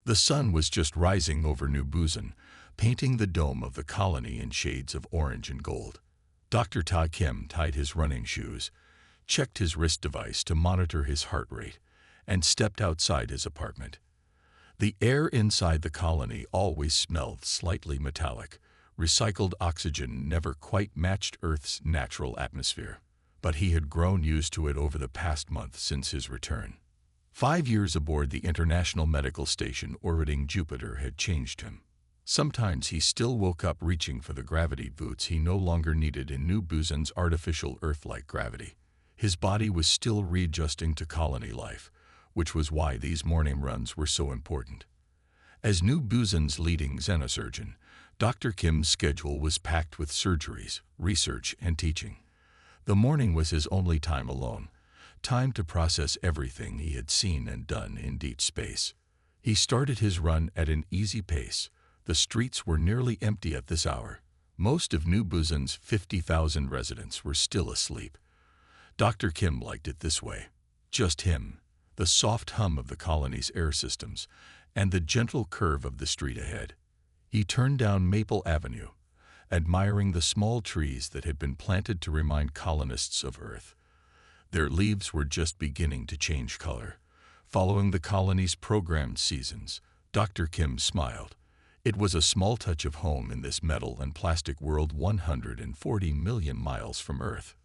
The sun was just rising over New Busan, painting the dome of the colony in shades of orange and gold. Dr. Ta Kim tied his running shoes, checked his wrist device to monitor his heart rate, and stepped outside his apartment. The air inside the colony always smelled slightly metallic. Recycled oxygen never quite matched Earth's natural atmosphere, but he had grown used to it over the past month since his return. 5 years aboard the International Medical Station orbiting Jupiter had changed him. Sometimes he still woke up reaching for the gravity boots he no longer needed in New Busan's artificial Earth-like gravity. His body was still readjusting to colony life, which was why these morning runs were so important. As New Busan's leading xenosurgeon, Dr. Kim's schedule was packed with surgeries, research, and teaching. The morning was his only time alone, time to process everything he had seen and done in deep space. He started his run at an easy pace. The streets were nearly empty at this hour. Most of New Busan's 50,000 residents were still asleep. Dr. Kim liked it this way. Just him, the soft hum of the colony's air systems, and the gentle curve of the street ahead. He turned down Maple Avenue, admiring the small trees that had been planted to remind colonists of Earth. Their leaves were just beginning to change color. Following the colony's programmed seasons, Dr. Kim smiled. It was a small touch of home in this metal and plastic world 140 million miles from Earth.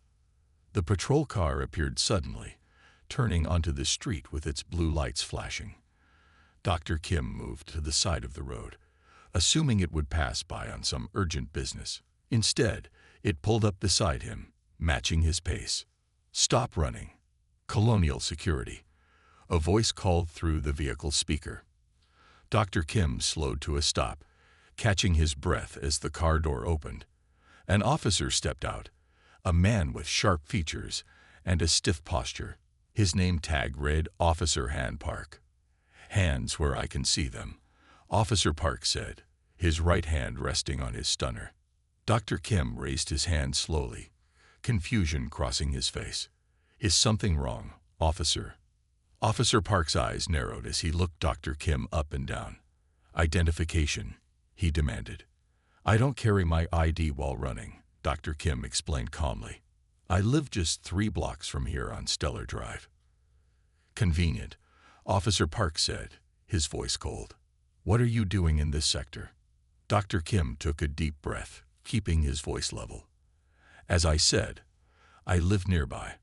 The patrol car appeared suddenly, turning onto the street with its blue lights flashing. Dr. Kim moved to the side of the road, assuming it would pass by on some urgent business. Instead, it pulled up beside him, matching his pace. "Stop running. Colonial Security." A voice called through the vehicle speaker. Dr. Kim slowed to a stop, catching his breath as the car door opened. An officer stepped out, a man with sharp features and a stiff posture. His name tag read Officer Han Park. "Hands where I can see them," Officer Park said, his right hand resting on his stunner. Dr. Kim raised his hand slowly, confusion crossing his face. "Is something wrong, officer?" Officer Park's eyes narrowed as he looked Dr. Kim up and down. "Identification," he demanded. "I don't carry my ID while running," Dr. Kim explained calmly. "I live just 3 blocks from here on Stellar Drive." "Convenient," Officer Park said, his voice cold. "What are you doing in this sector?" Dr. Kim took a deep breath, keeping his voice level. "As I said, I live nearby.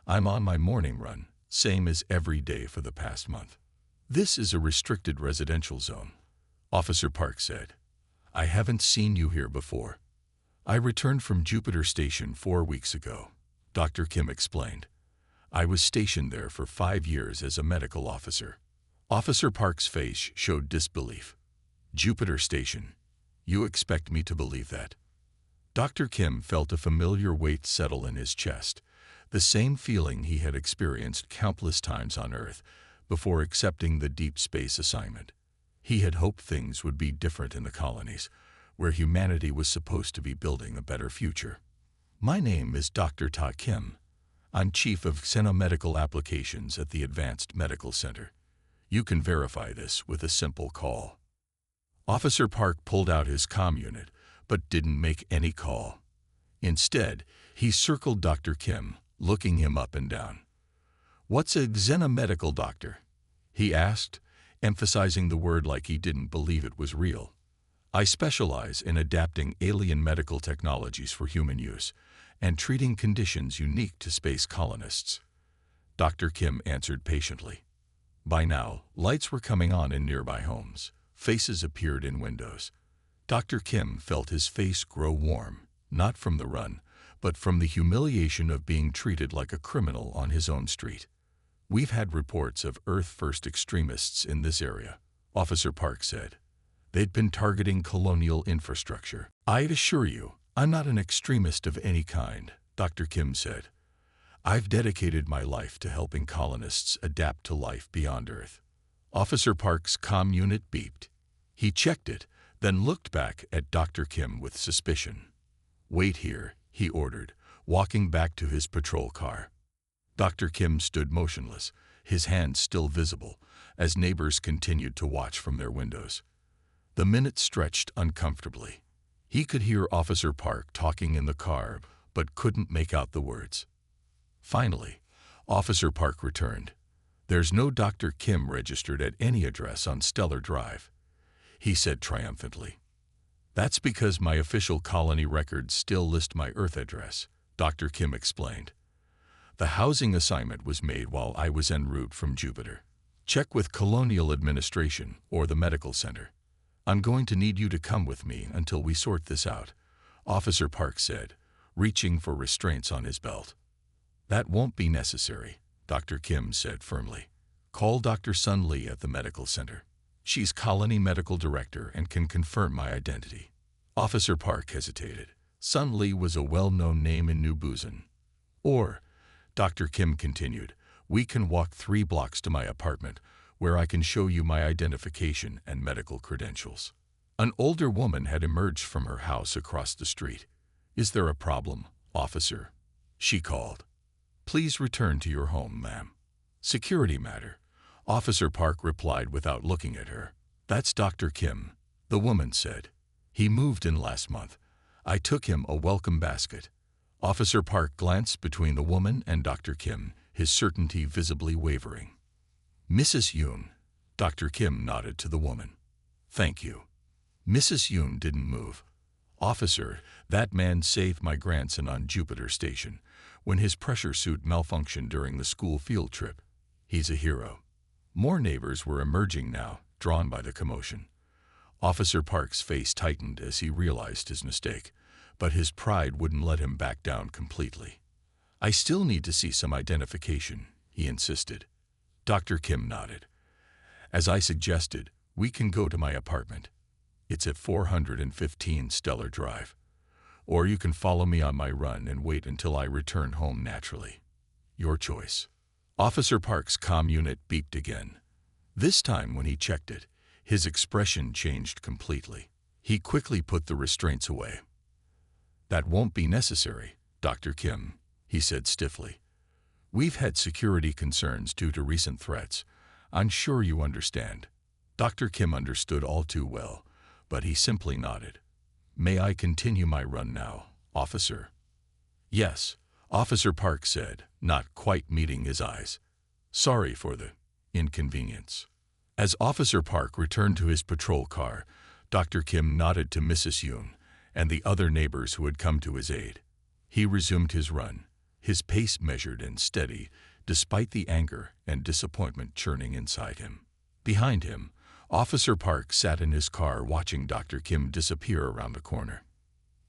I'm on my morning run, same as every day for the past month." "This is a restricted residential zone," Officer Park said. "I haven't seen you here before." "I returned from Jupiter Station 4 weeks ago," Dr. Kim explained. "I was stationed there for 5 years as a medical officer." Officer Park's face showed disbelief. "Jupiter Station? You expect me to believe that?" Dr. Kim felt a familiar weight settle in his chest, the same feeling he had experienced countless times on Earth before accepting the deep space assignment. He had hoped things would be different in the colonies, where humanity was supposed to be building a better future. "My name is Dr. Ta Kim. I'm Chief of Xenomedical Applications at the Advanced Medical Center. You can verify this with a simple call." Officer Park pulled out his comm unit, but didn't make any call. Instead, he circled Dr. Kim, looking him up and down. "What's a xenomedical doctor?" he asked, emphasizing the word like he didn't believe it was real. "I specialize in adapting alien medical technologies for human use and treating conditions unique to space colonists," Dr. Kim answered patiently. By now, lights were coming on in nearby homes. Faces appeared in windows. Dr. Kim felt his face grow warm, not from the run, but from the humiliation of being treated like a criminal on his own street. "We've had reports of Earth-first extremists in this area," Officer Park said. "They'd been targeting colonial infrastructure." "I'd assure you, I'm not an extremist of any kind," Dr. Kim said. "I've dedicated my life to helping colonists adapt to life beyond Earth." Officer Park's comm unit beeped. He checked it, then looked back at Dr. Kim with suspicion. "Wait here," he ordered, walking back to his patrol car. Dr. Kim stood motionless, his hands still visible, as neighbors continued to watch from their windows. The minutes stretched uncomfortably. He could hear Officer Park talking in the car, but couldn't make out the words. Finally, Officer Park returned. "There's no Dr. Kim registered at any address on Stellar Drive," he said triumphantly. "That's because my official colony records still list my Earth address," Dr. Kim explained. "The housing assignment was made while I was en route from Jupiter. Check with Colonial Administration or the medical center. I'm going to need you to come with me until we sort this out," Officer Park said, reaching for restraints on his belt. "That won't be necessary," Dr. Kim said firmly. "Call Dr. Sun Lee at the medical center. She's Colony Medical Director and can confirm my identity." Officer Park hesitated. Sun Lee was a well-known name in New Busan. "Or," Dr. Kim continued, "we can walk 3 blocks to my apartment, where I can show you my identification and medical credentials." An older woman had emerged from her house across the street. "Is there a problem, officer?" she called. "Please return to your home, ma'am." "Security matter," Officer Park replied without looking at her. "That's Dr. Kim," the woman said. "He moved in last month. I took him a welcome basket." Officer Park glanced between the woman and Dr. Kim, his certainty visibly wavering. "Mrs. Yoon," Dr. Kim nodded to the woman. "Thank you." Mrs. Yoon didn't move. "Officer, that man saved my grandson on Jupiter Station when his pressure suit malfunctioned during the school field trip. He's a hero." More neighbors were emerging now, drawn by the commotion. Officer Park's face tightened as he realized his mistake, but his pride wouldn't let him back down completely. "I still need to see some identification," he insisted. Dr. Kim nodded. "As I suggested, we can go to my apartment. It's at 415 Stellar Drive. Or you can follow me on my run and wait until I return home naturally. Your choice." Officer Park's comm unit beeped again. This time when he checked it, his expression changed completely. He quickly put the restraints away. "That won't be necessary, Dr. Kim," he said stiffly. "We've had security concerns due to recent threats. I'm sure you understand." Dr. Kim understood all too well, but he simply nodded. "May I continue my run now, officer?" "Yes," Officer Park said, not quite meeting his eyes. "Sorry for the inconvenience." As Officer Park returned to his patrol car, Dr. Kim nodded to Mrs. Yoon and the other neighbors who had come to his aid. He resumed his run, his pace measured and steady, despite the anger and disappointment churning inside him. Behind him, Officer Park sat in his car watching Dr. Kim disappear around the corner.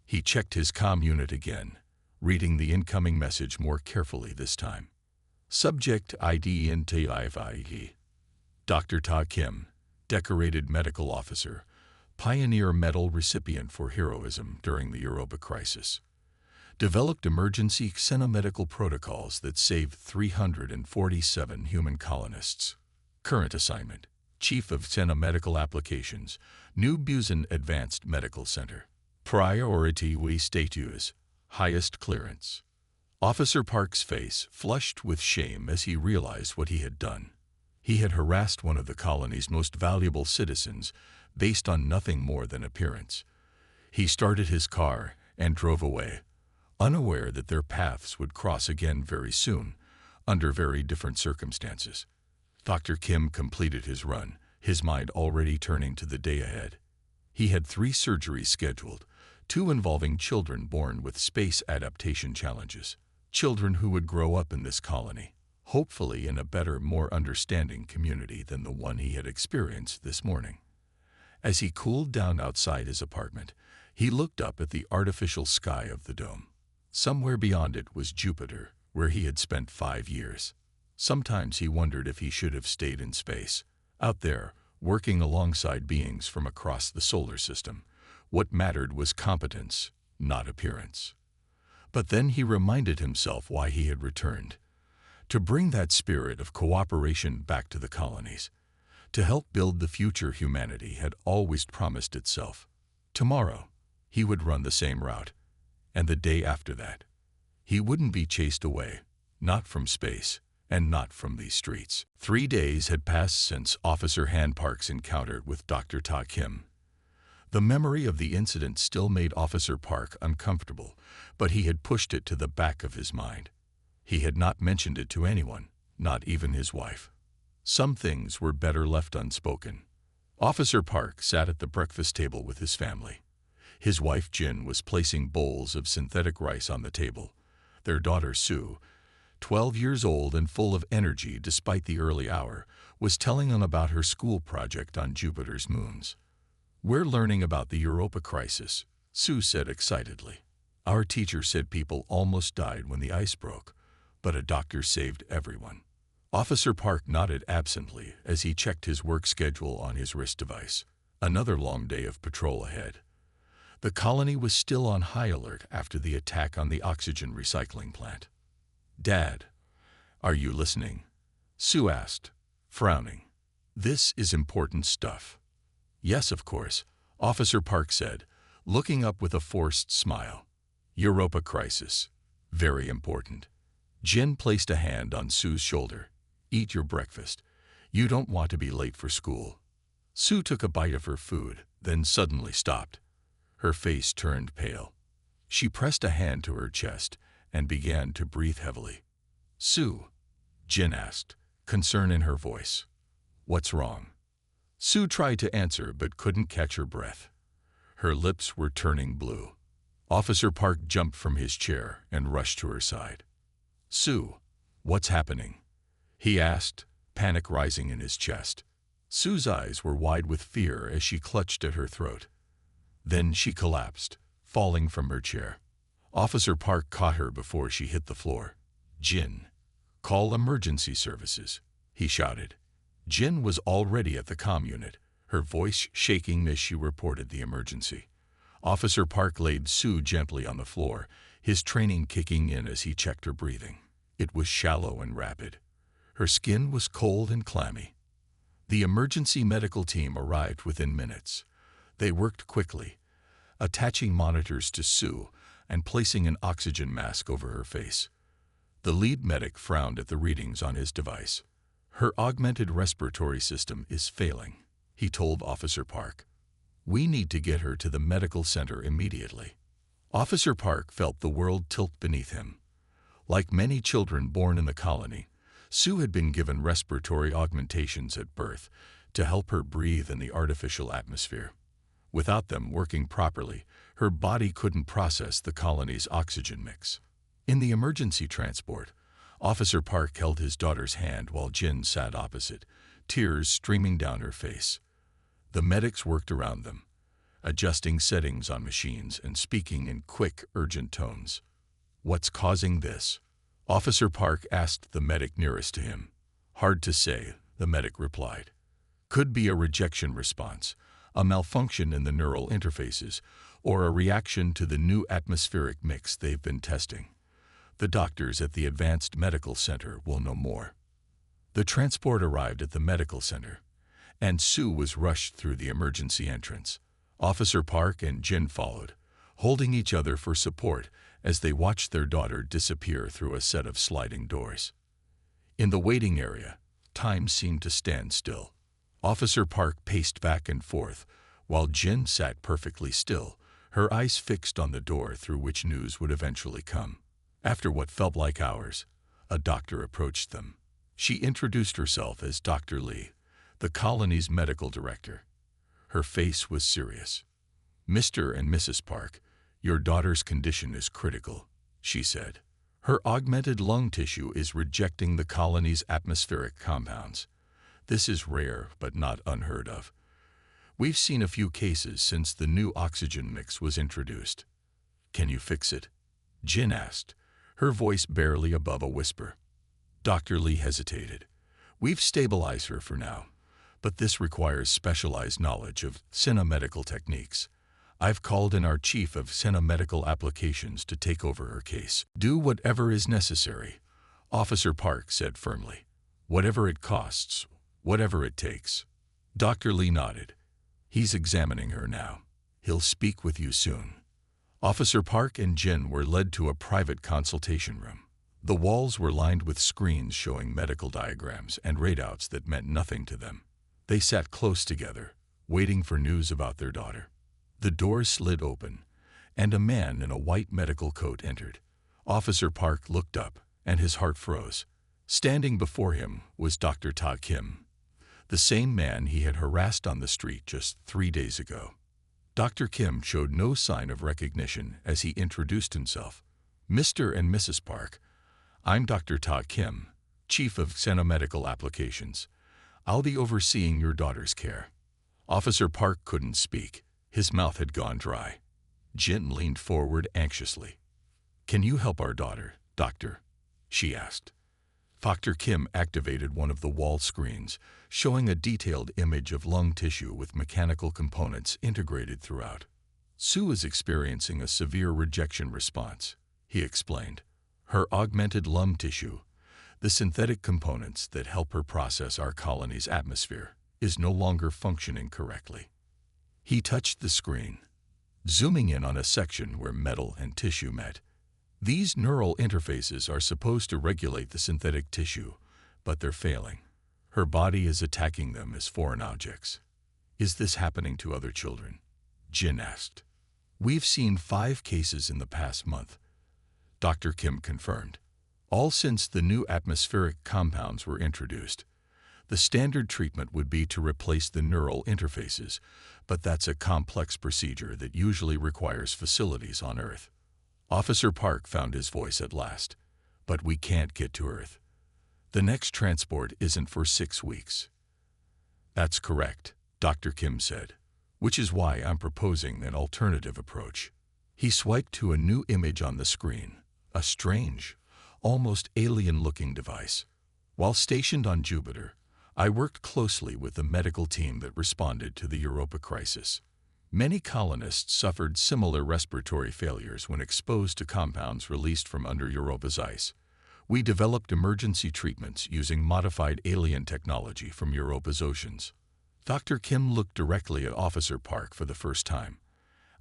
He checked his comm unit again, reading the incoming message more carefully this time. Subject ID NTIFIE. Dr. Ta Kim, decorated medical officer, Pioneer Medal recipient for heroism during the Europa crisis. Developed emergency xenomedical protocols that saved 347 human colonists. Current assignment: Chief of Xenomedical Applications, New Busan Advanced Medical Center. Priority we status: highest clearance. Officer Park's face flushed with shame as he realized what he had done. He had harassed one of the colony's most valuable citizens based on nothing more than appearance. He started his car and drove away, unaware that their paths would cross again very soon, under very different circumstances. Dr. Kim completed his run, his mind already turning to the day ahead. He had 3 surgeries scheduled, 2 involving children born with space adaptation challenges, children who would grow up in this colony, hopefully in a better, more understanding community than the one he had experienced this morning. As he cooled down outside his apartment, he looked up at the artificial sky of the dome. Somewhere beyond it was Jupiter, where he had spent 5 years. Sometimes he wondered if he should have stayed in space, out there, working alongside beings from across the solar system. What mattered was competence, not appearance. But then he reminded himself why he had returned: to bring that spirit of cooperation back to the colonies, to help build the future humanity had always promised itself. Tomorrow, he would run the same route, and the day after that. He wouldn't be chased away, not from space, and not from these streets. 3 days had passed since Officer Han Park's encounter with Dr. Ta Kim. The memory of the incident still made Officer Park uncomfortable, but he had pushed it to the back of his mind. He had not mentioned it to anyone, not even his wife. Some things were better left unspoken. Officer Park sat at the breakfast table with his family. His wife Jin was placing bowls of synthetic rice on the table. Their daughter Sue, 12 years old and full of energy despite the early hour, was telling them about her school project on Jupiter's moons. "We're learning about the Europa crisis," Sue said excitedly. "Our teacher said people almost died when the ice broke, but a doctor saved everyone." Officer Park nodded absently as he checked his work schedule on his wrist device. Another long day of patrol ahead. The colony was still on high alert after the attack on the oxygen recycling plant. "Dad, are you listening?" Sue asked, frowning. "This is important stuff." "Yes, of course," Officer Park said, looking up with a forced smile. "Europa crisis. Very important." Jin placed a hand on Sue's shoulder. "Eat your breakfast. You don't want to be late for school." Sue took a bite of her food, then suddenly stopped. Her face turned pale. She pressed a hand to her chest and began to breathe heavily. "Sue," Jin asked, concern in her voice. "What's wrong?" Sue tried to answer but couldn't catch her breath. Her lips were turning blue. Officer Park jumped from his chair and rushed to her side. "Sue, what's happening?" he asked, panic rising in his chest. Sue's eyes were wide with fear as she clutched at her throat. Then she collapsed, falling from her chair. Officer Park caught her before she hit the floor. "Jin, call emergency services," he shouted. Jin was already at the comm unit, her voice shaking as she reported the emergency. Officer Park laid Sue gently on the floor, his training kicking in as he checked her breathing. It was shallow and rapid. Her skin was cold and clammy. The emergency medical team arrived within minutes. They worked quickly, attaching monitors to Sue and placing an oxygen mask over her face. The lead medic frowned at the readings on his device. "Her augmented respiratory system is failing," he told Officer Park. "We need to get her to the medical center immediately." Officer Park felt the world tilt beneath him. Like many children born in the colony, Sue had been given respiratory augmentations at birth to help her breathe in the artificial atmosphere. Without them working properly, her body couldn't process the colony's oxygen mix. In the emergency transport, Officer Park held his daughter's hand while Jin sat opposite, tears streaming down her face. The medics worked around them, adjusting settings on machines and speaking in quick, urgent tones. "What's causing this?" Officer Park asked the medic nearest to him. "Hard to say," the medic replied. "Could be a rejection response, a malfunction in the neural interfaces, or a reaction to the new atmospheric mix they've been testing. The doctors at the Advanced Medical Center will know more." The transport arrived at the medical center, and Sue was rushed through the emergency entrance. Officer Park and Jin followed, holding each other for support as they watched their daughter disappear through a set of sliding doors. In the waiting area, time seemed to stand still. Officer Park paced back and forth, while Jin sat perfectly still, her eyes fixed on the door through which news would eventually come. After what felt like hours, a doctor approached them. She introduced herself as Dr. Lee, the colony's medical director. Her face was serious. "Mr. and Mrs. Park, your daughter's condition is critical," she said. "Her augmented lung tissue is rejecting the colony's atmospheric compounds. This is rare but not unheard of. We've seen a few cases since the new oxygen mix was introduced." "Can you fix it?" Jin asked, her voice barely above a whisper. Dr. Lee hesitated. "We've stabilized her for now, but this requires specialized knowledge of cinemedical techniques. I've called in our chief of cinemedical applications to take over her case." "Do whatever is necessary," Officer Park said firmly. "Whatever it costs, whatever it takes." Dr. Lee nodded. "He's examining her now. He'll speak with you soon." Officer Park and Jin were led to a private consultation room. The walls were lined with screens showing medical diagrams and readouts that meant nothing to them. They sat close together, waiting for news about their daughter. The doors slid open, and a man in a white medical coat entered. Officer Park looked up, and his heart froze. Standing before him was Dr. Ta Kim, the same man he had harassed on the street just 3 days ago. Dr. Kim showed no sign of recognition as he introduced himself. "Mr. and Mrs. Park, I'm Dr. Ta Kim, Chief of Xenomedical Applications. I'll be overseeing your daughter's care." Officer Park couldn't speak. His mouth had gone dry. Jin leaned forward anxiously. "Can you help our daughter, doctor?" she asked. Dr. Kim activated one of the wall screens, showing a detailed image of lung tissue with mechanical components integrated throughout. "Sue is experiencing a severe rejection response," he explained. "Her augmented lung tissue, the synthetic components that help her process our colony's atmosphere, is no longer functioning correctly." He touched the screen, zooming in on a section where metal and tissue met. "These neural interfaces are supposed to regulate the synthetic tissue, but they're failing. Her body is attacking them as foreign objects." "Is this happening to other children?" Jin asked. "We've seen 5 cases in the past month," Dr. Kim confirmed. "All since the new atmospheric compounds were introduced. The standard treatment would be to replace the neural interfaces, but that's a complex procedure that usually requires facilities on Earth." Officer Park found his voice at last. "But we can't get to Earth. The next transport isn't for 6 weeks." "That's correct," Dr. Kim said, "which is why I'm proposing an alternative approach." He swiped to a new image on the screen, a strange, almost alien-looking device. "While stationed on Jupiter, I worked closely with the medical team that responded to the Europa crisis. Many colonists suffered similar respiratory failures when exposed to compounds released from under Europa's ice. We developed emergency treatments using modified alien technology from Europa's oceans." Dr. Kim looked directly at Officer Park for the first time.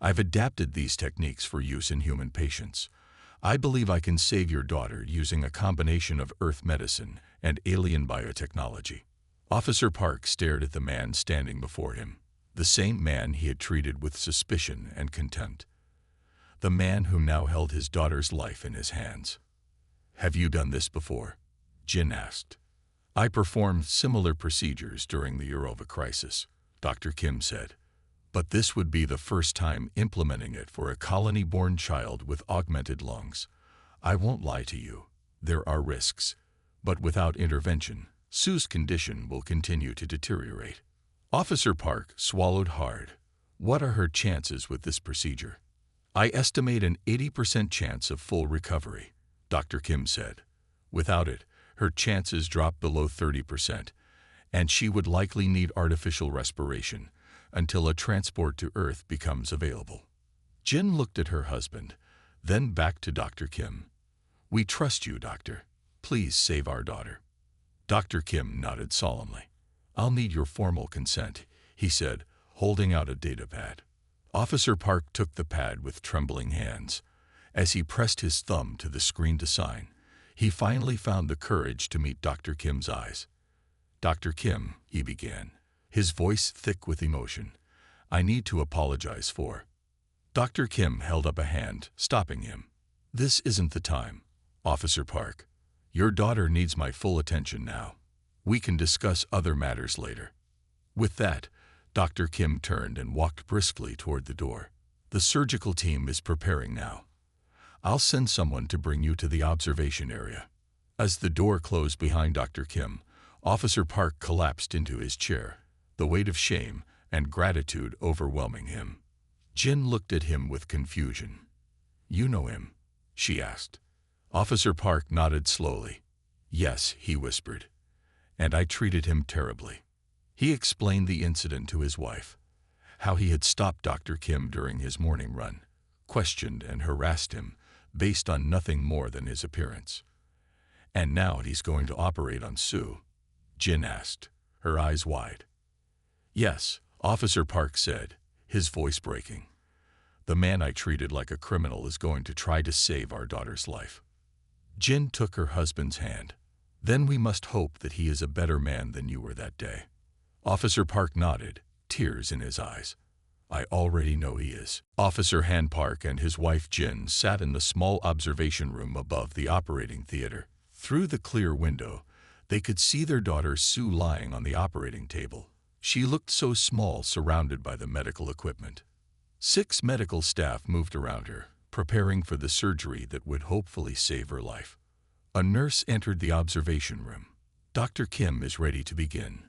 "I've adapted these techniques for use in human patients. I believe I can save your daughter using a combination of Earth medicine and alien biotechnology." Officer Park stared at the man standing before him, the same man he had treated with suspicion and contempt. The man who now held his daughter's life in his hands. "Have you done this before?" Jin asked. "I performed similar procedures during the Europa crisis," Dr. Kim said. "But this would be the first time implementing it for a colony-born child with augmented lungs. I won't lie to you, there are risks. But without intervention, Sue's condition will continue to deteriorate." Officer Park swallowed hard. "What are her chances with this procedure?" "I estimate an 80% chance of full recovery," Dr. Kim said. "Without it, her chances drop below 30%, and she would likely need artificial respiration until a transport to Earth becomes available." Jin looked at her husband, then back to Dr. Kim. "We trust you, doctor. Please save our daughter." Dr. Kim nodded solemnly. "I'll need your formal consent," he said, holding out a data pad. Officer Park took the pad with trembling hands. As he pressed his thumb to the screen to sign, he finally found the courage to meet Dr. Kim's eyes. "Dr. Kim," he began, his voice thick with emotion, "I need to apologize for—" Dr. Kim held up a hand, stopping him. "This isn't the time, Officer Park. Your daughter needs my full attention now. We can discuss other matters later." With that, Dr. Kim turned and walked briskly toward the door. "The surgical team is preparing now. I'll send someone to bring you to the observation area." As the door closed behind Dr. Kim, Officer Park collapsed into his chair, the weight of shame and gratitude overwhelming him. Jin looked at him with confusion. "You know him?" she asked. Officer Park nodded slowly. "Yes," he whispered. "And I treated him terribly." He explained the incident to his wife, how he had stopped Dr. Kim during his morning run, questioned and harassed him based on nothing more than his appearance. "And now he's going to operate on Sue?" Jin asked, her eyes wide. "Yes," Officer Park said, his voice breaking. "The man I treated like a criminal is going to try to save our daughter's life." Jin took her husband's hand. Then we must hope that he is a better man than you were that day. Officer Park nodded, tears in his eyes. I already know he is. Officer Han Park and his wife Jin sat in the small observation room above the operating theater. Through the clear window, they could see their daughter Sue lying on the operating table. She looked so small, surrounded by the medical equipment. 6 medical staff moved around her, preparing for the surgery that would hopefully save her life. A nurse entered the observation room. Dr. Kim is ready to begin.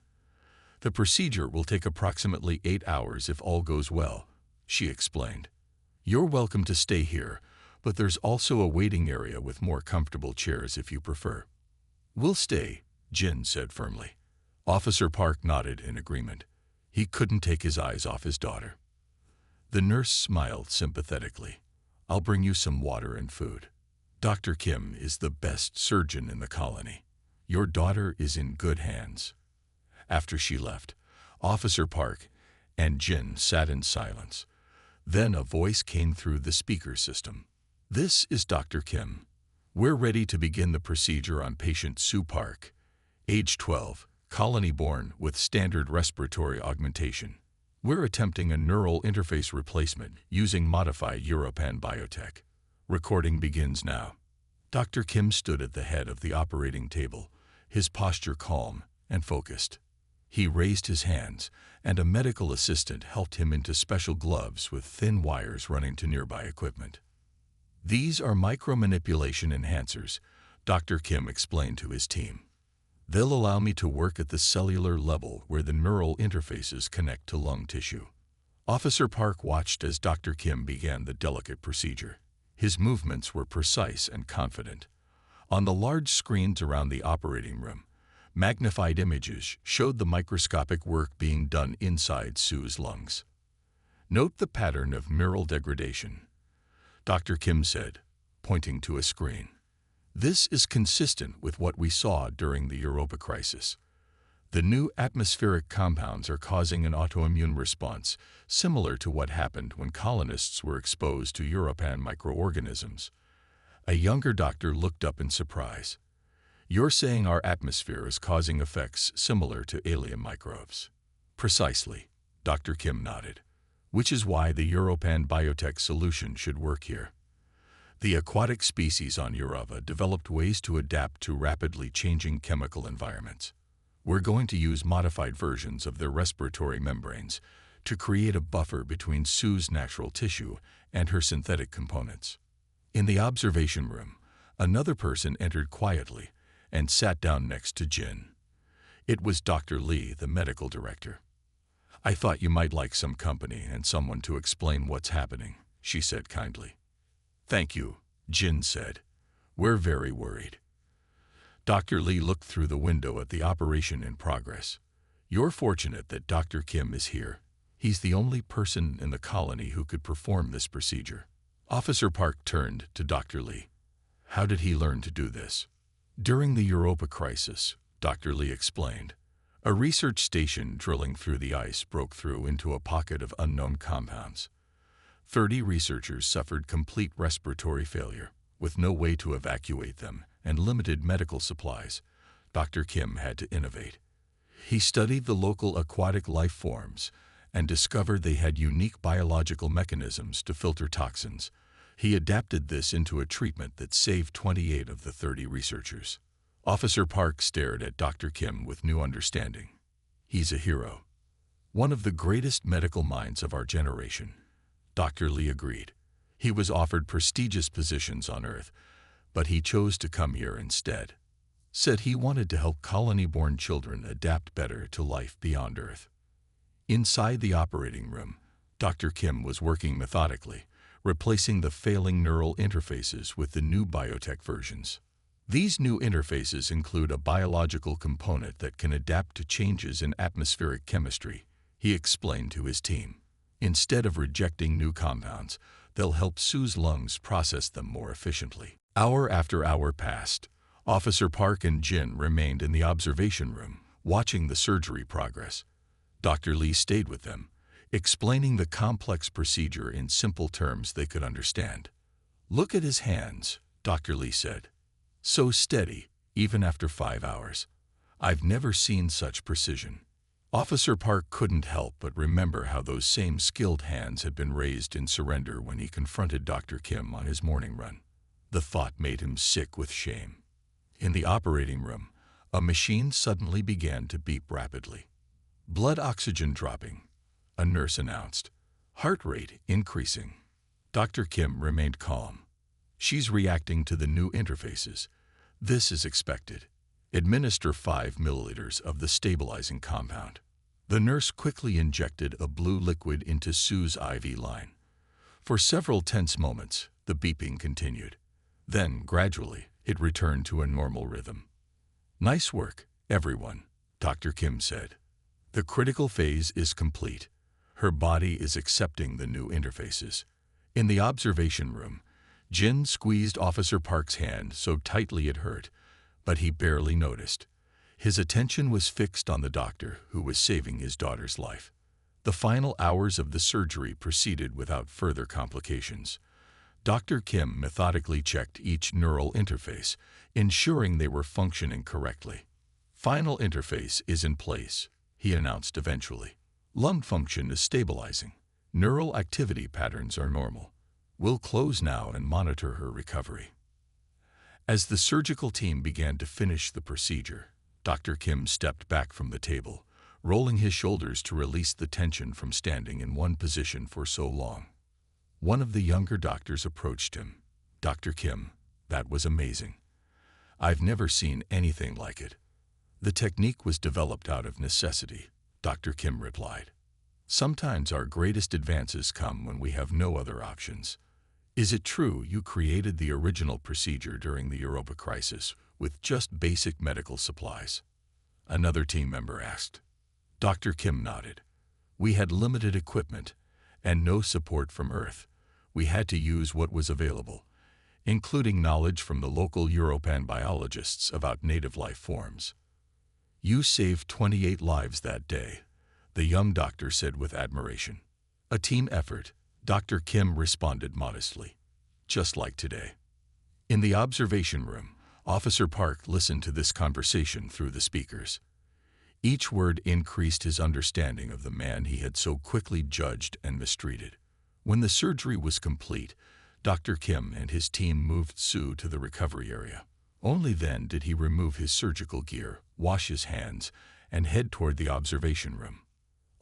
The procedure will take approximately 8 hours if all goes well, she explained. You're welcome to stay here, but there's also a waiting area with more comfortable chairs if you prefer. We'll stay, Jin said firmly. Officer Park nodded in agreement. He couldn't take his eyes off his daughter. The nurse smiled sympathetically. I'll bring you some water and food. Dr. Kim is the best surgeon in the colony. Your daughter is in good hands. After she left, Officer Park and Jin sat in silence. Then a voice came through the speaker system. This is Dr. Kim. We're ready to begin the procedure on patient Sue Park, age 12, colony-born with standard respiratory augmentation. We're attempting a neural interface replacement using modified Europan biotech. Recording begins now. Dr. Kim stood at the head of the operating table, his posture calm and focused. He raised his hands, and a medical assistant helped him into special gloves with thin wires running to nearby equipment. These are micromanipulation enhancers, Dr. Kim explained to his team. They'll allow me to work at the cellular level where the neural interfaces connect to lung tissue. Officer Park watched as Dr. Kim began the delicate procedure. His movements were precise and confident. On the large screens around the operating room, magnified images showed the microscopic work being done inside Sue's lungs. Note the pattern of neural degradation, Dr. Kim said, pointing to a screen. This is consistent with what we saw during the Europa crisis. The new atmospheric compounds are causing an autoimmune response, similar to what happened when colonists were exposed to Europan microorganisms. A younger doctor looked up in surprise. You're saying our atmosphere is causing effects similar to alien microbes? Precisely, Dr. Kim nodded, which is why the Europan biotech solution should work here. The aquatic species on Europa developed ways to adapt to rapidly changing chemical environments. We're going to use modified versions of their respiratory membranes to create a buffer between Sue's natural tissue and her synthetic components. In the observation room, another person entered quietly and sat down next to Jin. It was Dr. Lee, the medical director. I thought you might like some company and someone to explain what's happening, she said kindly. Thank you, Jin said. We're very worried. Dr. Lee looked through the window at the operation in progress. You're fortunate that Dr. Kim is here. He's the only person in the colony who could perform this procedure. Officer Park turned to Dr. Lee. How did he learn to do this? During the Europa crisis, Dr. Lee explained. A research station drilling through the ice broke through into a pocket of unknown compounds. 30 researchers suffered complete respiratory failure, with no way to evacuate them and limited medical supplies. Dr. Kim had to innovate. He studied the local aquatic life forms and discovered they had unique biological mechanisms to filter toxins. He adapted this into a treatment that saved 28 of the 30 researchers. Officer Park stared at Dr. Kim with new understanding. He's a hero. One of the greatest medical minds of our generation. Dr. Lee agreed. He was offered prestigious positions on Earth, but he chose to come here instead. Said he wanted to help colony-born children adapt better to life beyond Earth. Inside the operating room, Dr. Kim was working methodically, replacing the failing neural interfaces with the new biotech versions. These new interfaces include a biological component that can adapt to changes in atmospheric chemistry, he explained to his team. Instead of rejecting new compounds, they'll help Sue's lungs process them more efficiently. Hour after hour passed. Officer Park and Jin remained in the observation room, watching the surgery progress. Dr. Lee stayed with them, explaining the complex procedure in simple terms they could understand. Look at his hands, Dr. Lee said. So steady, even after 5 hours. I've never seen such precision. Officer Park couldn't help but remember how those same skilled hands had been raised in surrender when he confronted Dr. Kim on his morning run. The thought made him sick with shame. In the operating room, a machine suddenly began to beep rapidly. Blood oxygen dropping, a nurse announced. Heart rate increasing. Dr. Kim remained calm. She's reacting to the new interfaces. This is expected. Administer 5 milliliters of the stabilizing compound. The nurse quickly injected a blue liquid into Sue's IV line. For several tense moments, the beeping continued. Then, gradually, it returned to a normal rhythm. Nice work, everyone, Dr. Kim said. The critical phase is complete. Her body is accepting the new interfaces. In the observation room, Jin squeezed Officer Park's hand so tightly it hurt, but he barely noticed. His attention was fixed on the doctor who was saving his daughter's life. The final hours of the surgery proceeded without further complications. Dr. Kim methodically checked each neural interface, ensuring they were functioning correctly. Final interface is in place, he announced eventually. Lung function is stabilizing. Neural activity patterns are normal. We'll close now and monitor her recovery. As the surgical team began to finish the procedure, Dr. Kim stepped back from the table, rolling his shoulders to release the tension from standing in one position for so long. One of the younger doctors approached him. Dr. Kim, that was amazing. I've never seen anything like it. The technique was developed out of necessity, Dr. Kim replied. Sometimes our greatest advances come when we have no other options. Is it true you created the original procedure during the Europa crisis with just basic medical supplies? Another team member asked. Dr. Kim nodded. We had limited equipment and no support from Earth. We had to use what was available, including knowledge from the local European biologists about native life forms. You saved 28 lives that day, the young doctor said with admiration. A team effort, Dr. Kim responded modestly. Just like today. In the observation room, Officer Park listened to this conversation through the speakers. Each word increased his understanding of the man he had so quickly judged and mistreated. When the surgery was complete, Dr. Kim and his team moved Sue to the recovery area. Only then did he remove his surgical gear, wash his hands, and head toward the observation room.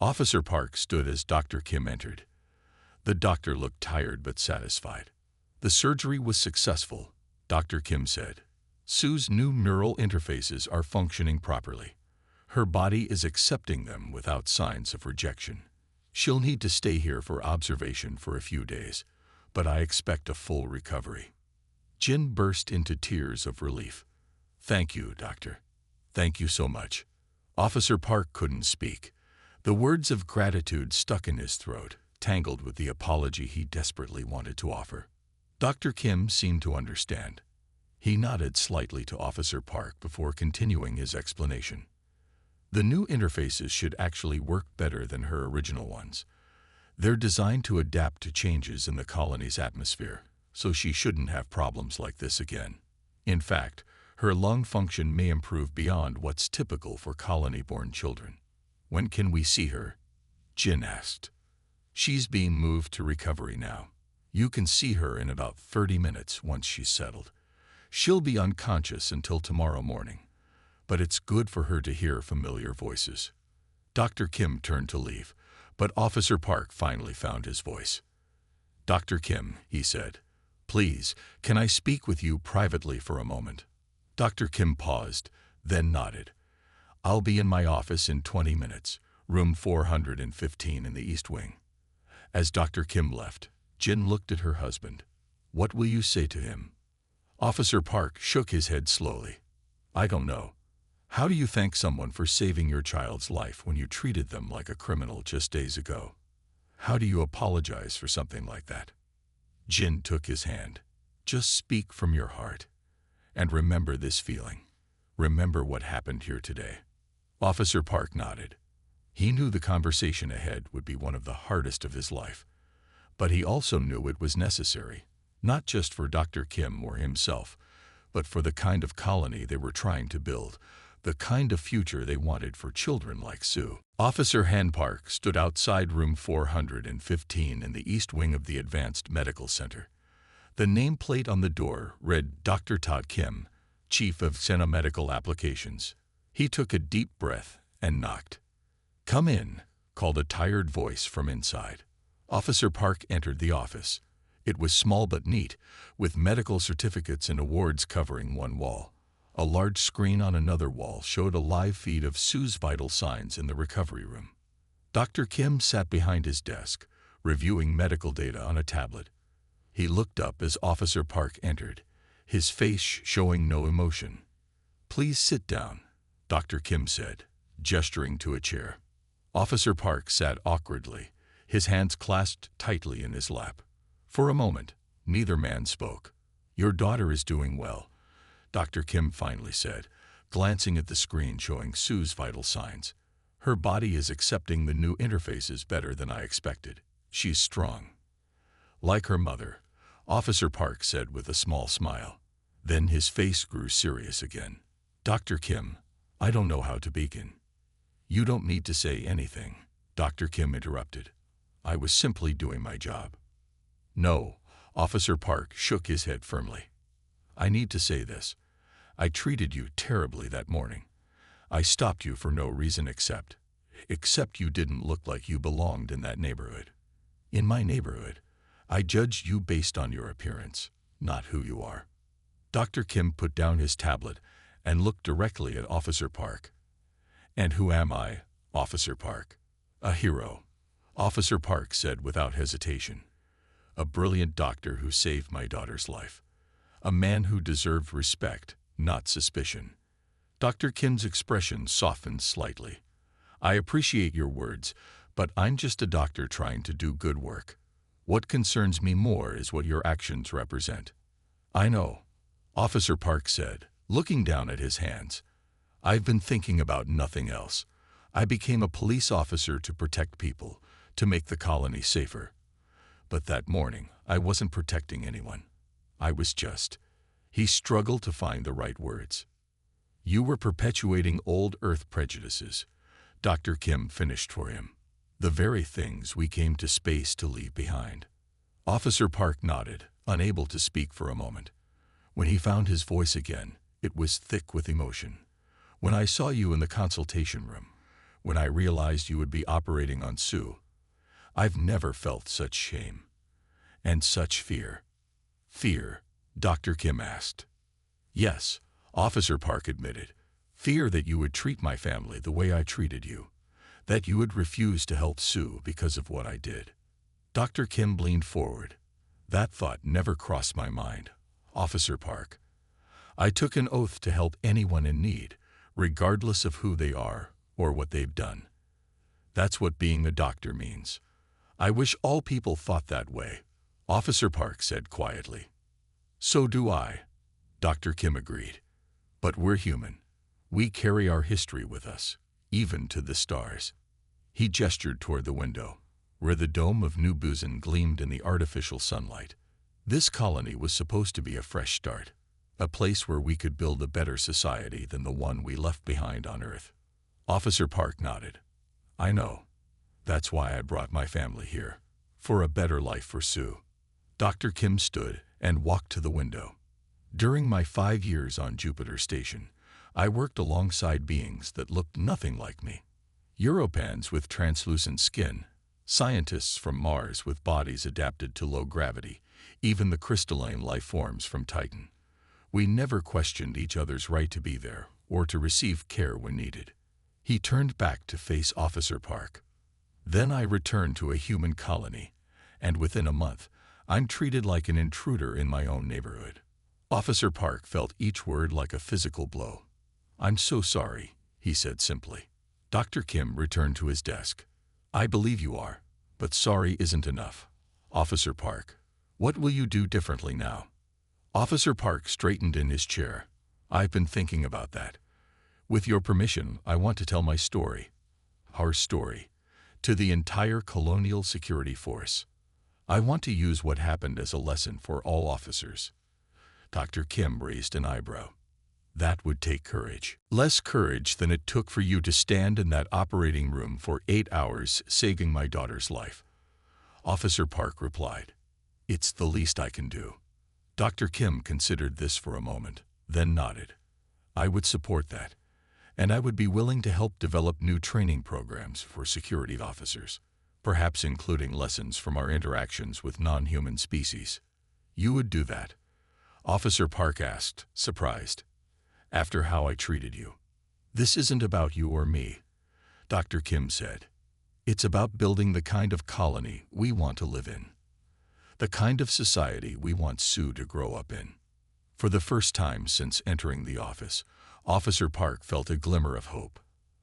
Officer Park stood as Dr. Kim entered. The doctor looked tired but satisfied. The surgery was successful, Dr. Kim said. Sue's new neural interfaces are functioning properly. Her body is accepting them without signs of rejection. She'll need to stay here for observation for a few days, but I expect a full recovery. Jin burst into tears of relief. Thank you, doctor. Thank you so much. Officer Park couldn't speak. The words of gratitude stuck in his throat, tangled with the apology he desperately wanted to offer. Dr. Kim seemed to understand. He nodded slightly to Officer Park before continuing his explanation. The new interfaces should actually work better than her original ones. They're designed to adapt to changes in the colony's atmosphere, so she shouldn't have problems like this again. In fact, her lung function may improve beyond what's typical for colony-born children. When can we see her? Jin asked. She's being moved to recovery now. You can see her in about 30 minutes once she's settled. She'll be unconscious until tomorrow morning, but it's good for her to hear familiar voices. Dr. Kim turned to leave, but Officer Park finally found his voice. Dr. Kim, he said, please, can I speak with you privately for a moment? Dr. Kim paused, then nodded. I'll be in my office in 20 minutes, room 415 in the East Wing. As Dr. Kim left, Jin looked at her husband. What will you say to him? Officer Park shook his head slowly. I don't know. How do you thank someone for saving your child's life when you treated them like a criminal just days ago? How do you apologize for something like that? Jin took his hand. Just speak from your heart. And remember this feeling. Remember what happened here today. Officer Park nodded. He knew the conversation ahead would be one of the hardest of his life. But he also knew it was necessary, not just for Dr. Kim or himself, but for the kind of colony they were trying to build, the kind of future they wanted for children like Sue. Officer Hanpark stood outside room 415 in the east wing of the Advanced Medical Center. The nameplate on the door read Dr. Todd Kim, Chief of Sena Medical Applications. He took a deep breath and knocked. "Come in," called a tired voice from inside. Officer Park entered the office. It was small but neat, with medical certificates and awards covering one wall. A large screen on another wall showed a live feed of Sue's vital signs in the recovery room. Dr. Kim sat behind his desk, reviewing medical data on a tablet. He looked up as Officer Park entered, his face showing no emotion. "Please sit down," Dr. Kim said, gesturing to a chair. Officer Park sat awkwardly, his hands clasped tightly in his lap. For a moment, neither man spoke. "Your daughter is doing well," Dr. Kim finally said, glancing at the screen showing Sue's vital signs. "Her body is accepting the new interfaces better than I expected. She's strong." "Like her mother," Officer Park said with a small smile. Then his face grew serious again. "Dr. Kim, I don't know how to begin." "You don't need to say anything," Dr. Kim interrupted. "I was simply doing my job." "No," Officer Park shook his head firmly. "I need to say this. I treated you terribly that morning. I stopped you for no reason except you didn't look like you belonged in that neighborhood. In my neighborhood, I judged you based on your appearance, not who you are." Dr. Kim put down his tablet and looked directly at Officer Park. "And who am I, Officer Park?" "A hero," Officer Park said without hesitation. "A brilliant doctor who saved my daughter's life. A man who deserved respect, not suspicion." Dr. Kim's expression softened slightly. "I appreciate your words, but I'm just a doctor trying to do good work. What concerns me more is what your actions represent." "I know," Officer Park said, looking down at his hands. "I've been thinking about nothing else. I became a police officer to protect people, to make the colony safer. But that morning, I wasn't protecting anyone. I was just—" He struggled to find the right words. "You were perpetuating old Earth prejudices," Dr. Kim finished for him. "The very things we came to space to leave behind." Officer Park nodded, unable to speak for a moment. When he found his voice again, it was thick with emotion. "When I saw you in the consultation room, when I realized you would be operating on Sue, I've never felt such shame. And such fear." "Fear?" Dr. Kim asked. "Yes," Officer Park admitted. "Fear that you would treat my family the way I treated you. That you would refuse to help Sue because of what I did." Dr. Kim leaned forward. "That thought never crossed my mind, Officer Park. I took an oath to help anyone in need, regardless of who they are or what they've done. That's what being a doctor means. I wish all people thought that way," Officer Park said quietly. "So do I," Dr. Kim agreed. "But we're human. We carry our history with us, even to the stars." He gestured toward the window, where the dome of New Busan gleamed in the artificial sunlight. "This colony was supposed to be a fresh start, a place where we could build a better society than the one we left behind on Earth." Officer Park nodded. "I know. That's why I brought my family here, for a better life for Sue." Dr. Kim stood and walked to the window. "During my 5 years on Jupiter Station, I worked alongside beings that looked nothing like me. Europans with translucent skin, scientists from Mars with bodies adapted to low gravity, even the crystalline life forms from Titan. We never questioned each other's right to be there or to receive care when needed." He turned back to face Officer Park. "Then I returned to a human colony, and within a month, I'm treated like an intruder in my own neighborhood." Officer Park felt each word like a physical blow. "I'm so sorry," he said simply. Dr. Kim returned to his desk. "I believe you are, but sorry isn't enough. Officer Park, what will you do differently now?" Officer Park straightened in his chair. "I've been thinking about that. With your permission, I want to tell my story, our story, to the entire Colonial Security Force. I want to use what happened as a lesson for all officers. Dr. Kim raised an eyebrow. That would take courage. Less courage than it took for you to stand in that operating room for 8 hours saving my daughter's life. Officer Park replied, "It's the least I can do." Dr. Kim considered this for a moment, then nodded. "I would support that, and I would be willing to help develop new training programs for security officers, perhaps including lessons from our interactions with non-human species." "You would do that?" Officer Park asked, surprised. "After how I treated you." "This isn't about you or me," Dr. Kim said. "It's about building the kind of colony we want to live in. The kind of society we want Sue to grow up in." For the first time since entering the office, Officer Park felt a glimmer of hope.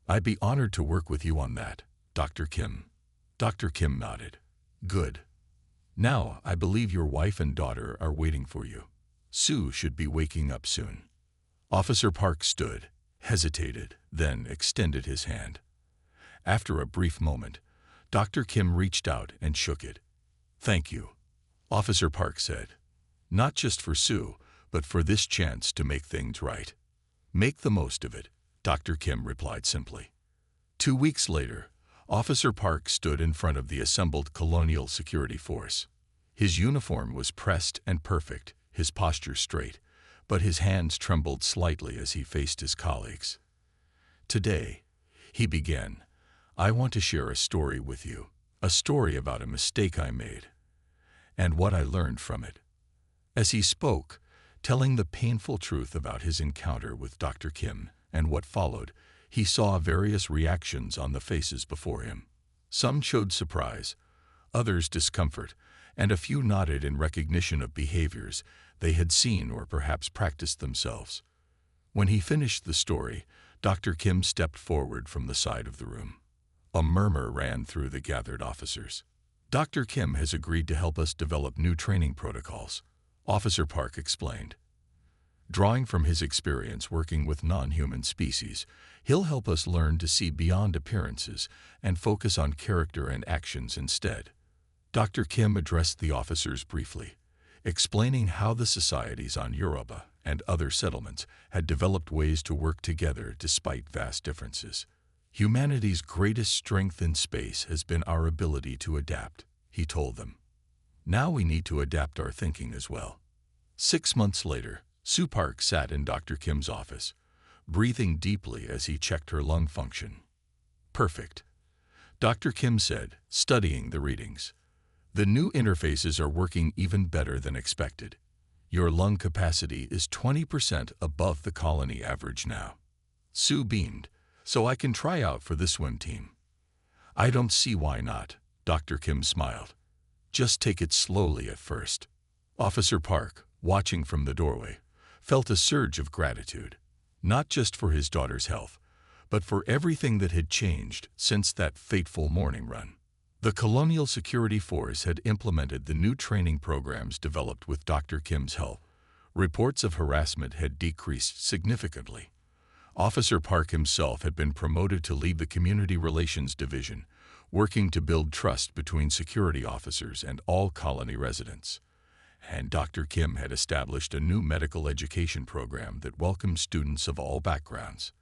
"I'd be honored to work with you on that, Dr. Kim." Dr. Kim nodded. "Good. Now, I believe your wife and daughter are waiting for you. Sue should be waking up soon." Officer Park stood, hesitated, then extended his hand. After a brief moment, Dr. Kim reached out and shook it. "Thank you," Officer Park said. "Not just for Sue, but for this chance to make things right." "Make the most of it," Dr. Kim replied simply. 2 weeks later, Officer Park stood in front of the assembled Colonial Security Force. His uniform was pressed and perfect, his posture straight, but his hands trembled slightly as he faced his colleagues. "Today," he began, "I want to share a story with you, a story about a mistake I made, and what I learned from it." As he spoke, telling the painful truth about his encounter with Dr. Kim and what followed, he saw various reactions on the faces before him. Some showed surprise, others discomfort, and a few nodded in recognition of behaviors they had seen or perhaps practiced themselves. When he finished the story, Dr. Kim stepped forward from the side of the room. A murmur ran through the gathered officers. "Dr. Kim has agreed to help us develop new training protocols," Officer Park explained. "Drawing from his experience working with non-human species, he'll help us learn to see beyond appearances and focus on character and actions instead." Dr. Kim addressed the officers briefly, explaining how the societies on Europa and other settlements had developed ways to work together despite vast differences. "Humanity's greatest strength in space has been our ability to adapt," he told them. "Now we need to adapt our thinking as well." 6 months later, Sue Park sat in Dr. Kim's office, breathing deeply as he checked her lung function. "Perfect," Dr. Kim said, studying the readings. "The new interfaces are working even better than expected. Your lung capacity is 20% above the colony average now." Sue beamed. "So I can try out for the swim team." "I don't see why not," Dr. Kim smiled. "Just take it slowly at first." Officer Park, watching from the doorway, felt a surge of gratitude, not just for his daughter's health, but for everything that had changed since that fateful morning run. The Colonial Security Force had implemented the new training programs developed with Dr. Kim's help. Reports of harassment had decreased significantly. Officer Park himself had been promoted to lead the Community Relations Division, working to build trust between security officers and all colony residents. And Dr. Kim had established a new medical education program that welcomed students of all backgrounds.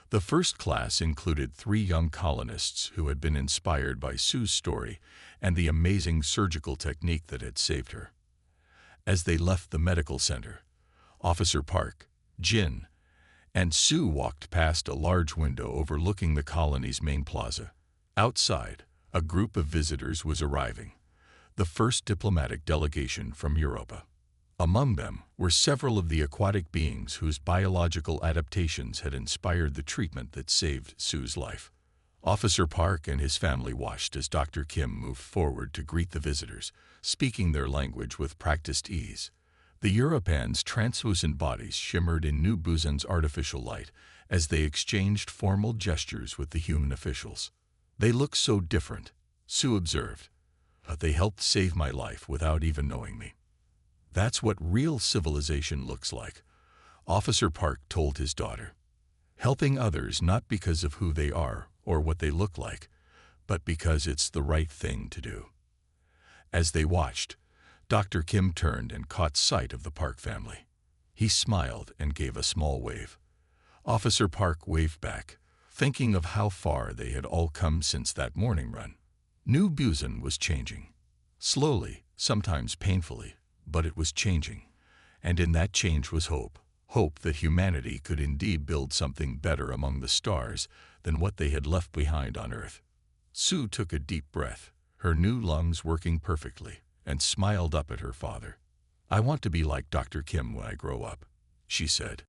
The first class included 3 young colonists who had been inspired by Sue's story and the amazing surgical technique that had saved her. As they left the medical center, Officer Park, Jin, and Sue walked past a large window overlooking the colony's main plaza. Outside, a group of visitors was arriving, the first diplomatic delegation from Europa. Among them were several of the aquatic beings whose biological adaptations had inspired the treatment that saved Sue's life. Officer Park and his family watched as Dr. Kim moved forward to greet the visitors, speaking their language with practiced ease. The Europans' translucent bodies shimmered in New Busan's artificial light as they exchanged formal gestures with the human officials. "They look so different," Sue observed, "but they helped save my life without even knowing me." "That's what real civilization looks like," Officer Park told his daughter. "Helping others not because of who they are or what they look like, but because it's the right thing to do." As they watched, Dr. Kim turned and caught sight of the Park family. He smiled and gave a small wave. Officer Park waved back, thinking of how far they had all come since that morning run. New Busan was changing. Slowly, sometimes painfully, but it was changing. And in that change was hope. Hope that humanity could indeed build something better among the stars than what they had left behind on Earth. Sue took a deep breath, her new lungs working perfectly, and smiled up at her father. "I want to be like Dr. Kim when I grow up," she said.